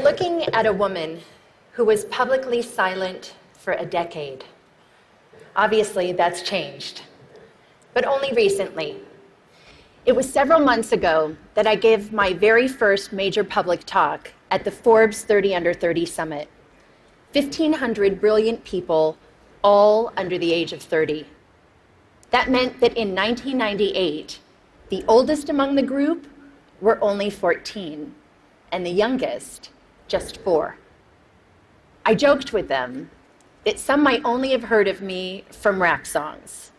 looking at a woman who was publicly silent for a decade. Obviously, that's changed, but only recently. It was several months ago that I gave my very first major public talk at the Forbes 30 Under 30 Summit. 1,500 brilliant people, all under the age of 30. That meant that in 1998, the oldest among the group were only 14, and the youngest just 4. I joked with them that some might only have heard of me from rap songs.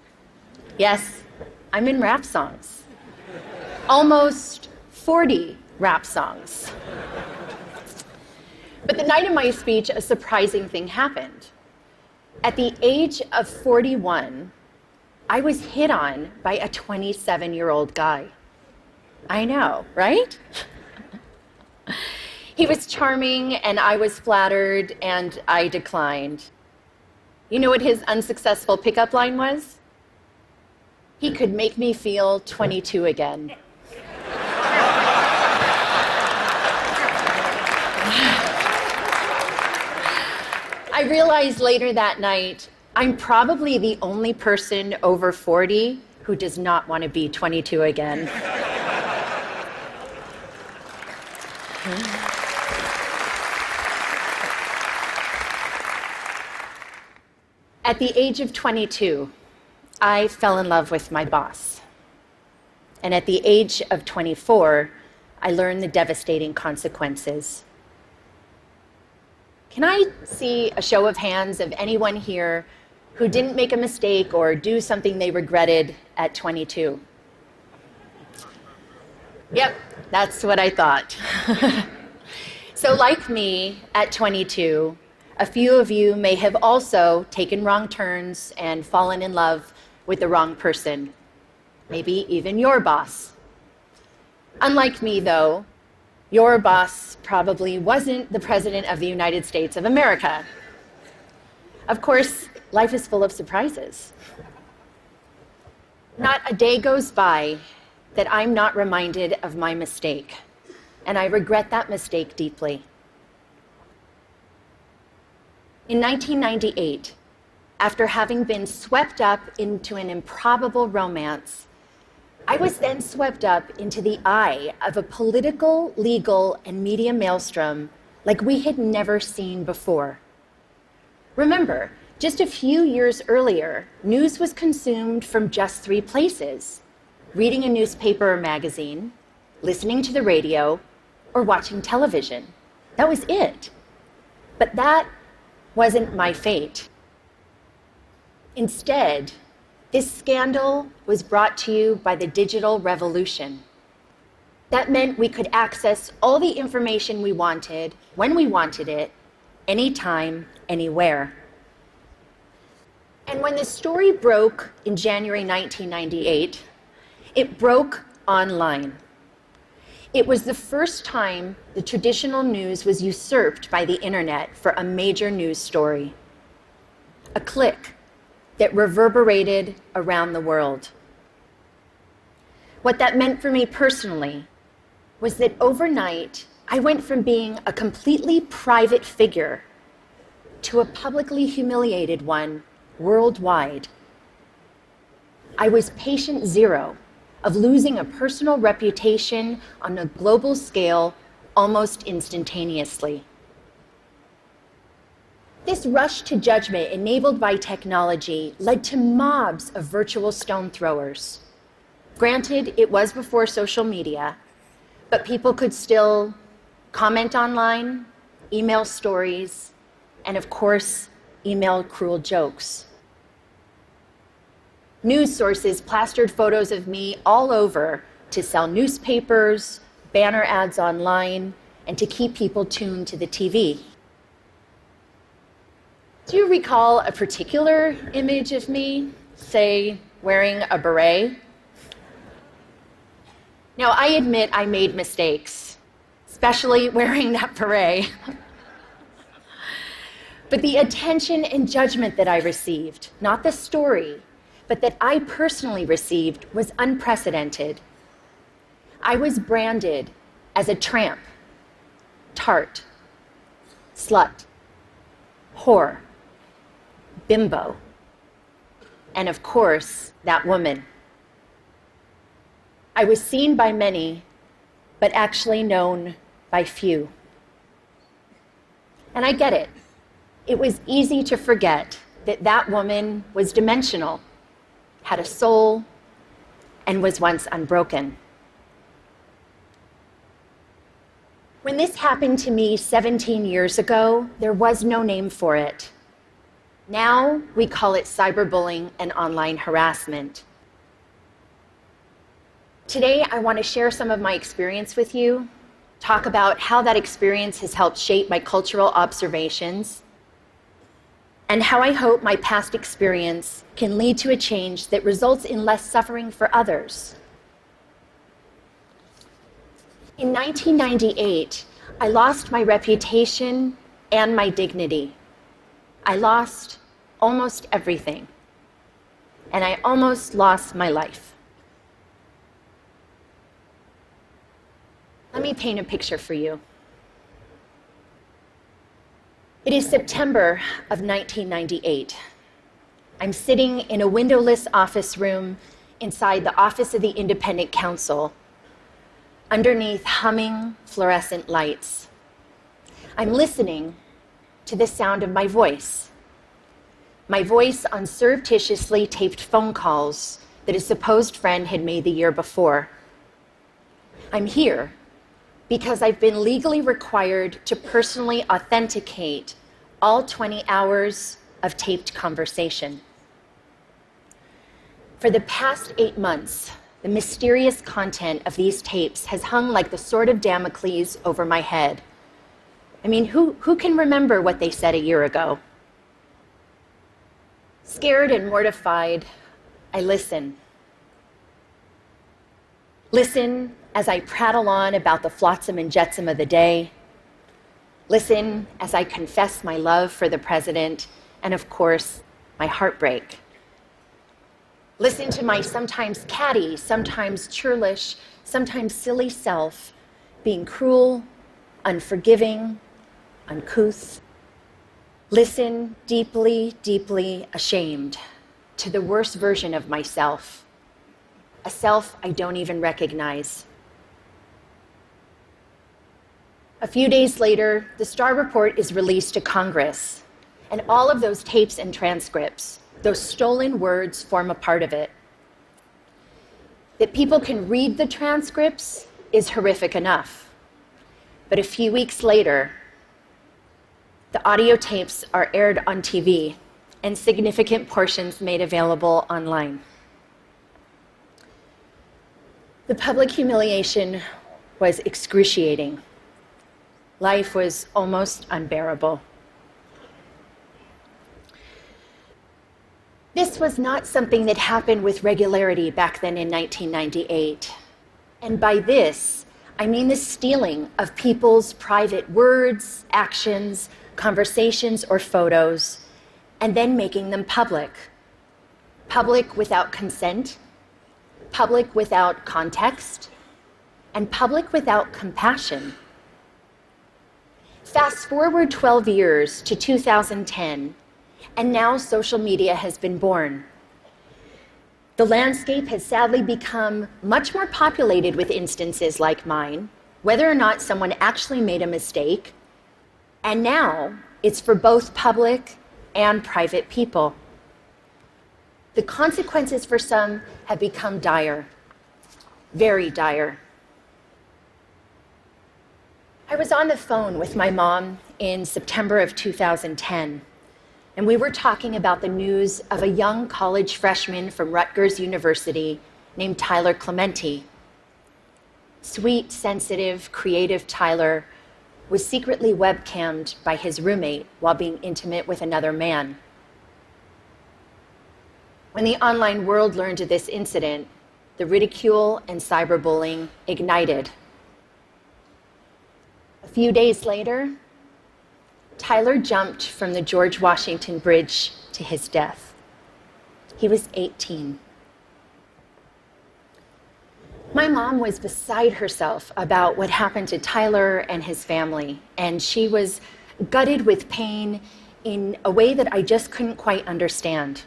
Yes, I'm in rap songs. Almost 40 rap songs. But the night of my speech, a surprising thing happened. At the age of 41, I was hit on by a 27-year-old guy. I know, right? He was charming, and I was flattered, and I declined. You know what his unsuccessful pickup line was? He could make me feel 22 again. I realized later that night, I'm probably the only person over 40 who does not want to be 22 again. At the age of 22, I fell in love with my boss. And at the age of 24, I learned the devastating consequences. Can I see a show of hands of anyone here who didn't make a mistake or do something they regretted at 22? Yep, that's what I thought. So like me, at 22, a few of you may have also taken wrong turns and fallen in love with the wrong person, maybe even your boss. Unlike me, though, your boss probably wasn't the President of the United States of America. Of course, life is full of surprises. Not a day goes by that I'm not reminded of my mistake, and I regret that mistake deeply. In 1998, after having been swept up into an improbable romance, I was then swept up into the eye of a political, legal, and media maelstrom like we had never seen before. Remember, just a few years earlier, news was consumed from just 3 places: reading a newspaper or magazine, listening to the radio, or watching television. That was it. But that wasn't my fate. Instead, this scandal was brought to you by the digital revolution. That meant we could access all the information we wanted, when we wanted it, anytime, anywhere. And when the story broke in January 1998, it broke online. It was the first time the traditional news was usurped by the internet for a major news story. A click that reverberated around the world. What that meant for me personally was that overnight, I went from being a completely private figure to a publicly humiliated one worldwide. I was patient zero of losing a personal reputation on a global scale almost instantaneously. This rush to judgment enabled by technology led to mobs of virtual stone throwers. Granted, it was before social media, but people could still comment online, email stories, and of course, email cruel jokes. News sources plastered photos of me all over to sell newspapers, banner ads online, and to keep people tuned to the TV. Do you recall a particular image of me, say, wearing a beret? Now, I admit I made mistakes, especially wearing that beret. But the attention and judgment that I received, not the story, but that I personally received, was unprecedented. I was branded as a tramp, tart, slut, whore, bimbo, and of course, that woman. I was seen by many, but actually known by few. And I get it. It was easy to forget that that woman was dimensional, had a soul, and was once unbroken. When this happened to me 17 years ago, there was no name for it. Now we call it cyberbullying and online harassment. Today, I want to share some of my experience with you, talk about how that experience has helped shape my cultural observations, and how I hope my past experience can lead to a change that results in less suffering for others. In 1998, I lost my reputation and my dignity. I lost almost everything, and I almost lost my life. Let me paint a picture for you. It is September of 1998. I'm sitting in a windowless office room inside the Office of the Independent Counsel, underneath humming fluorescent lights. I'm listening to the sound of my voice on surreptitiously taped phone calls that a supposed friend had made the year before. I'm here because I've been legally required to personally authenticate all 20 hours of taped conversation. For the past 8 months, the mysterious content of these tapes has hung like the sword of Damocles over my head. I mean, who can remember what they said a year ago? Scared and mortified, I listen. Listen as I prattle on about the flotsam and jetsam of the day. Listen as I confess my love for the president and, of course, my heartbreak. Listen to my sometimes catty, sometimes churlish, sometimes silly self being cruel, unforgiving, uncouth. Listen deeply, deeply ashamed to the worst version of myself, a self I don't even recognize. A few days later, the Starr Report is released to Congress, and all of those tapes and transcripts, those stolen words, form a part of it. That people can read the transcripts is horrific enough. But a few weeks later, the audio tapes are aired on TV and significant portions made available online. The public humiliation was excruciating. Life was almost unbearable. This was not something that happened with regularity back then in 1998. And by this, I mean the stealing of people's private words, actions, conversations, or photos, and then making them public. Public without consent, public without context, and public without compassion. Fast forward 12 years to 2010, and now social media has been born. The landscape has sadly become much more populated with instances like mine, whether or not someone actually made a mistake, and now it's for both public and private people. The consequences for some have become dire, very dire. I was on the phone with my mom in September of 2010, and we were talking about the news of a young college freshman from Rutgers University named Tyler Clementi. Sweet, sensitive, creative Tyler was secretly webcammed by his roommate while being intimate with another man. When the online world learned of this incident, the ridicule and cyberbullying ignited. A few days later, Tyler jumped from the George Washington Bridge to his death. He was 18. My mom was beside herself about what happened to Tyler and his family, and she was gutted with pain in a way that I just couldn't quite understand.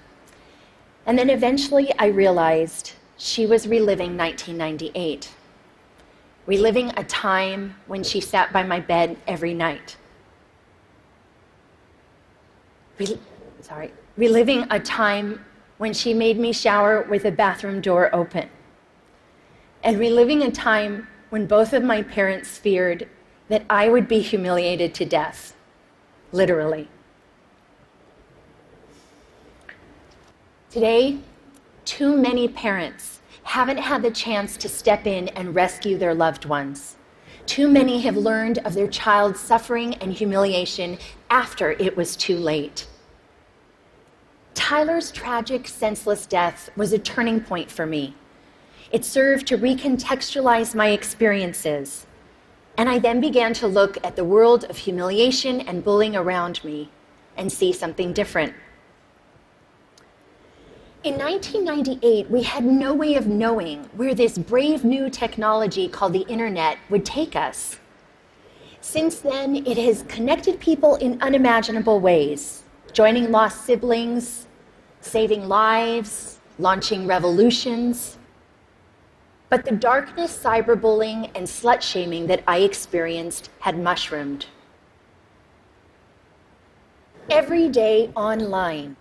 And then eventually I realized she was reliving 1998, reliving a time when she sat by my bed every night. Reliving a time when she made me shower with the bathroom door open. And reliving a time when both of my parents feared that I would be humiliated to death, literally. Today, too many parents haven't had the chance to step in and rescue their loved ones. Too many have learned of their child's suffering and humiliation after it was too late. Tyler's tragic, senseless death was a turning point for me. It served to recontextualize my experiences, and I then began to look at the world of humiliation and bullying around me and see something different. In 1998, we had no way of knowing where this brave new technology called the internet would take us. Since then, it has connected people in unimaginable ways, joining lost siblings, saving lives, launching revolutions. But the darkness, cyberbullying, and slut-shaming that I experienced had mushroomed. Every day online,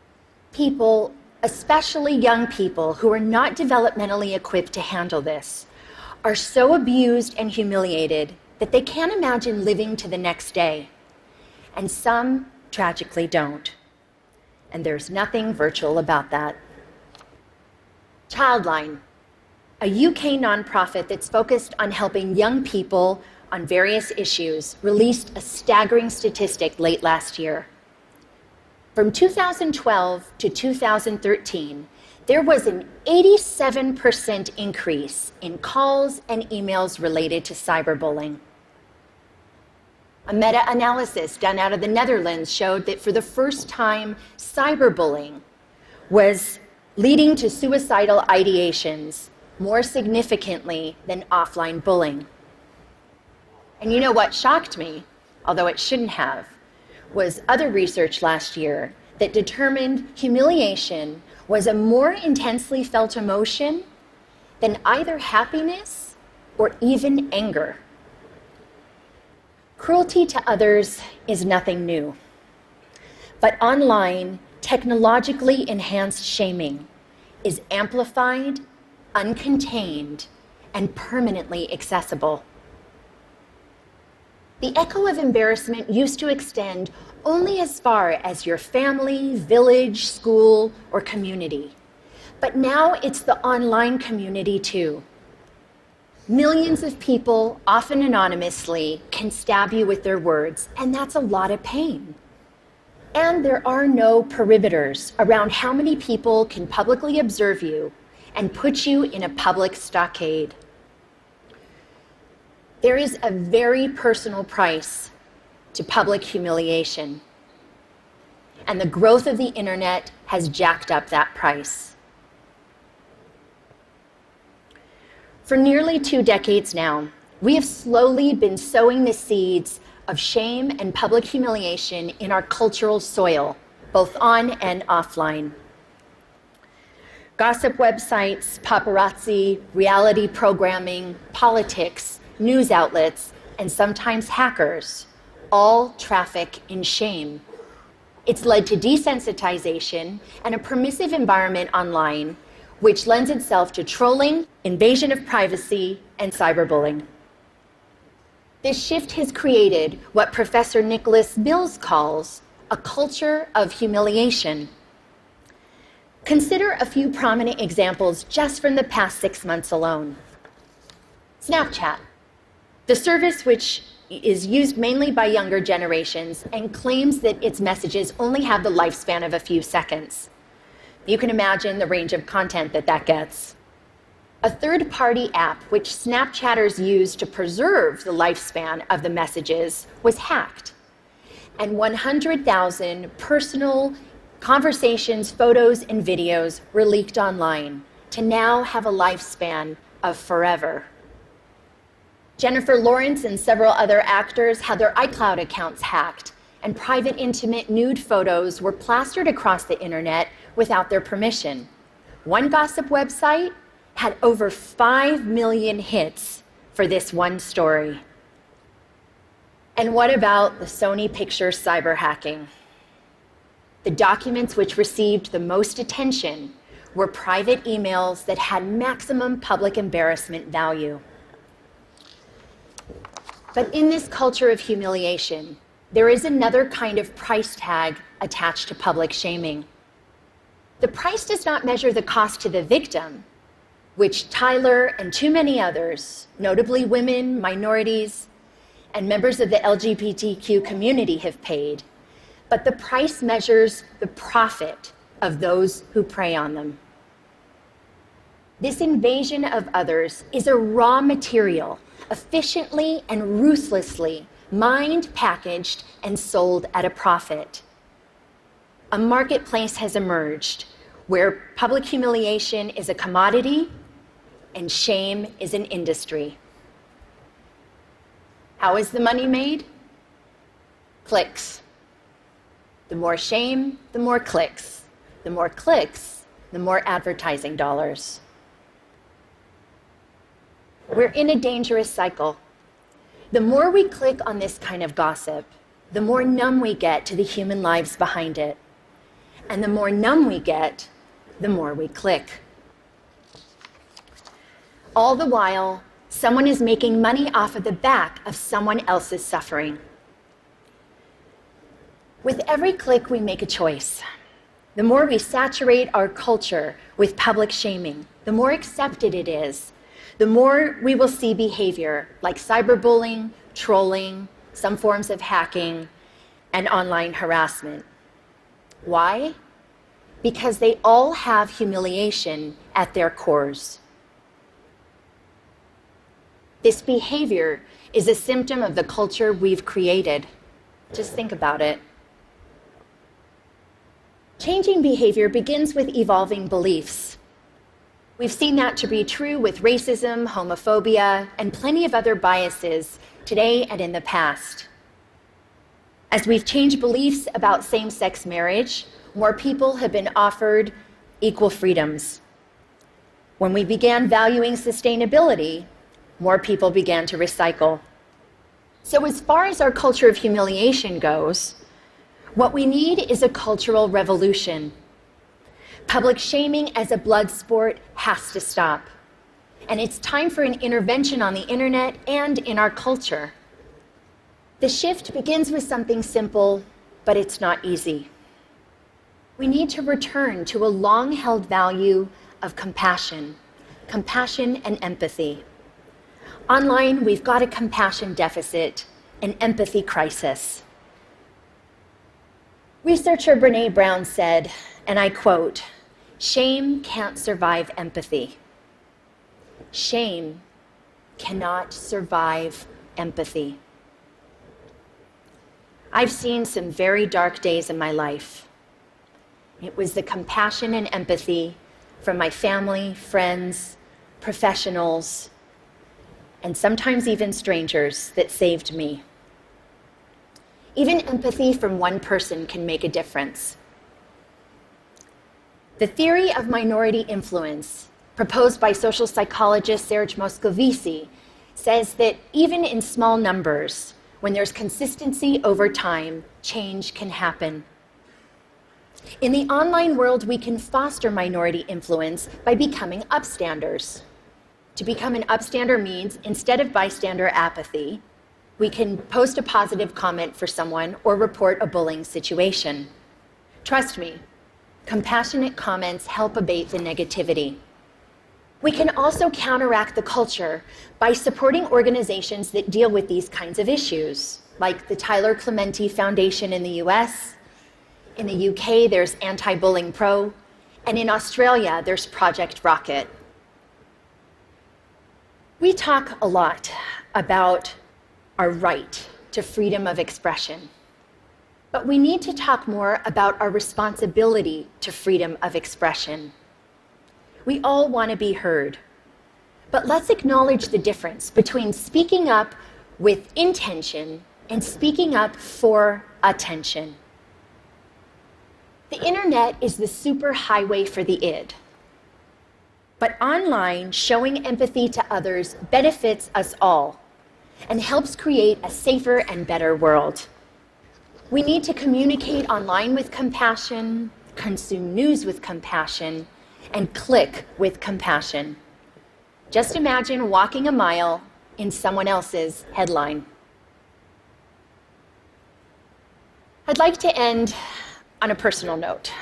people, especially young people who are not developmentally equipped to handle this, are so abused and humiliated that they can't imagine living to the next day. And some, tragically, don't. And there's nothing virtual about that. Childline, a UK nonprofit that's focused on helping young people on various issues, released a staggering statistic late last year. From 2012 to 2013, there was an 87% increase in calls and emails related to cyberbullying. A meta-analysis done out of the Netherlands showed that for the first time, cyberbullying was leading to suicidal ideations more significantly than offline bullying. And you know what shocked me, although it shouldn't have, was other research last year that determined humiliation was a more intensely felt emotion than either happiness or even anger. Cruelty to others is nothing new. But online, technologically enhanced shaming is amplified, uncontained, and permanently accessible. The echo of embarrassment used to extend only as far as your family, village, school, or community. But now it's the online community too. Millions of people, often anonymously, can stab you with their words, and that's a lot of pain. And there are no perimeters around how many people can publicly observe you and put you in a public stockade. There is a very personal price to public humiliation, and the growth of the internet has jacked up that price. For nearly 2 decades now, we have slowly been sowing the seeds of shame and public humiliation in our cultural soil, both on and offline. Gossip websites, paparazzi, reality programming, politics, news outlets, and sometimes hackers all traffic in shame. It's led to desensitization and a permissive environment online, which lends itself to trolling, invasion of privacy, and cyberbullying. This shift has created what Professor Nicholas Mills calls a culture of humiliation. Consider a few prominent examples just from the past 6 months alone. Snapchat, the service which is used mainly by younger generations and claims that its messages only have the lifespan of a few seconds. You can imagine the range of content that gets. A third-party app which Snapchatters use to preserve the lifespan of the messages was hacked, and 100,000 personal conversations, photos, and videos were leaked online to now have a lifespan of forever. Jennifer Lawrence and several other actors had their iCloud accounts hacked and private, intimate nude photos were plastered across the internet without their permission. One gossip website had over 5 million hits for this one story. And what about the Sony Pictures cyber hacking? The documents which received the most attention were private emails that had maximum public embarrassment value. But in this culture of humiliation, there is another kind of price tag attached to public shaming. The price does not measure the cost to the victim, which Tyler and too many others, notably women, minorities, and members of the LGBTQ community have paid, but the price measures the profit of those who prey on them. This invasion of others is a raw material, efficiently and ruthlessly mined, packaged, and sold at a profit. A marketplace has emerged where public humiliation is a commodity and shame is an industry. How is the money made? Clicks. The more shame, the more clicks. The more clicks, the more advertising dollars. We're in a dangerous cycle. The more we click on this kind of gossip, the more numb we get to the human lives behind it. And the more numb we get, the more we click. All the while, someone is making money off of the back of someone else's suffering. With every click, we make a choice. The more we saturate our culture with public shaming, the more accepted it is, the more we will see behavior like cyberbullying, trolling, some forms of hacking, and online harassment. Why? Because they all have humiliation at their cores. This behavior is a symptom of the culture we've created. Just think about it. Changing behavior begins with evolving beliefs. We've seen that to be true with racism, homophobia, and plenty of other biases today and in the past. As we've changed beliefs about same-sex marriage, more people have been offered equal freedoms. When we began valuing sustainability, more people began to recycle. So as far as our culture of humiliation goes, what we need is a cultural revolution. Public shaming as a blood sport has to stop. And it's time for an intervention on the internet and in our culture. The shift begins with something simple, but it's not easy. We need to return to a long-held value of compassion and empathy. Online, we've got a compassion deficit, an empathy crisis. Researcher Brené Brown said, and I quote, "Shame can't survive empathy. Shame cannot survive empathy." I've seen some very dark days in my life. It was the compassion and empathy from my family, friends, professionals, and sometimes even strangers that saved me. Even empathy from one person can make a difference. The theory of minority influence, proposed by social psychologist Serge Moscovici, says that even in small numbers, when there's consistency over time, change can happen. In the online world, we can foster minority influence by becoming upstanders. To become an upstander means, instead of bystander apathy, we can post a positive comment for someone or report a bullying situation. Trust me, compassionate comments help abate the negativity. We can also counteract the culture by supporting organizations that deal with these kinds of issues, like the Tyler Clementi Foundation in the US. In the UK, there's Anti-Bullying Pro, and in Australia, there's Project Rocket. We talk a lot about our right to freedom of expression, but we need to talk more about our responsibility to freedom of expression. We all want to be heard, but let's acknowledge the difference between speaking up with intention and speaking up for attention. The internet is the superhighway for the id. But online, showing empathy to others benefits us all and helps create a safer and better world. We need to communicate online with compassion, consume news with compassion, and click with compassion. Just imagine walking a mile in someone else's headline. I'd like to end on a personal note.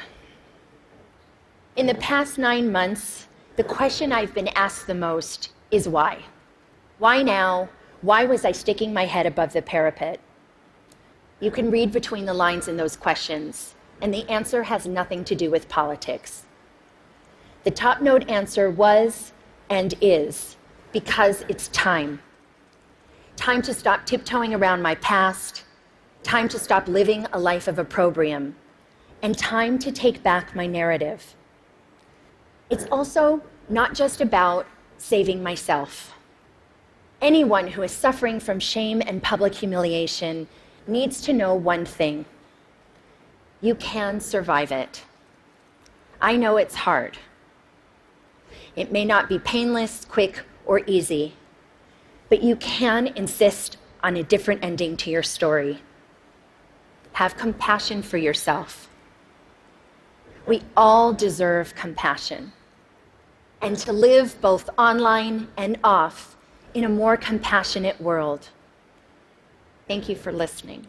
In the past 9 months, the question I've been asked the most is why? Why now? Why was I sticking my head above the parapet? You can read between the lines in those questions, and the answer has nothing to do with politics. The top note answer was and is because it's time. Time to stop tiptoeing around my past, time to stop living a life of opprobrium, and time to take back my narrative. It's also not just about saving myself. Anyone who is suffering from shame and public humiliation needs to know one thing. You can survive it. I know it's hard. It may not be painless, quick, or easy, but you can insist on a different ending to your story. Have compassion for yourself. We all deserve compassion, and to live both online and off in a more compassionate world. Thank you for listening.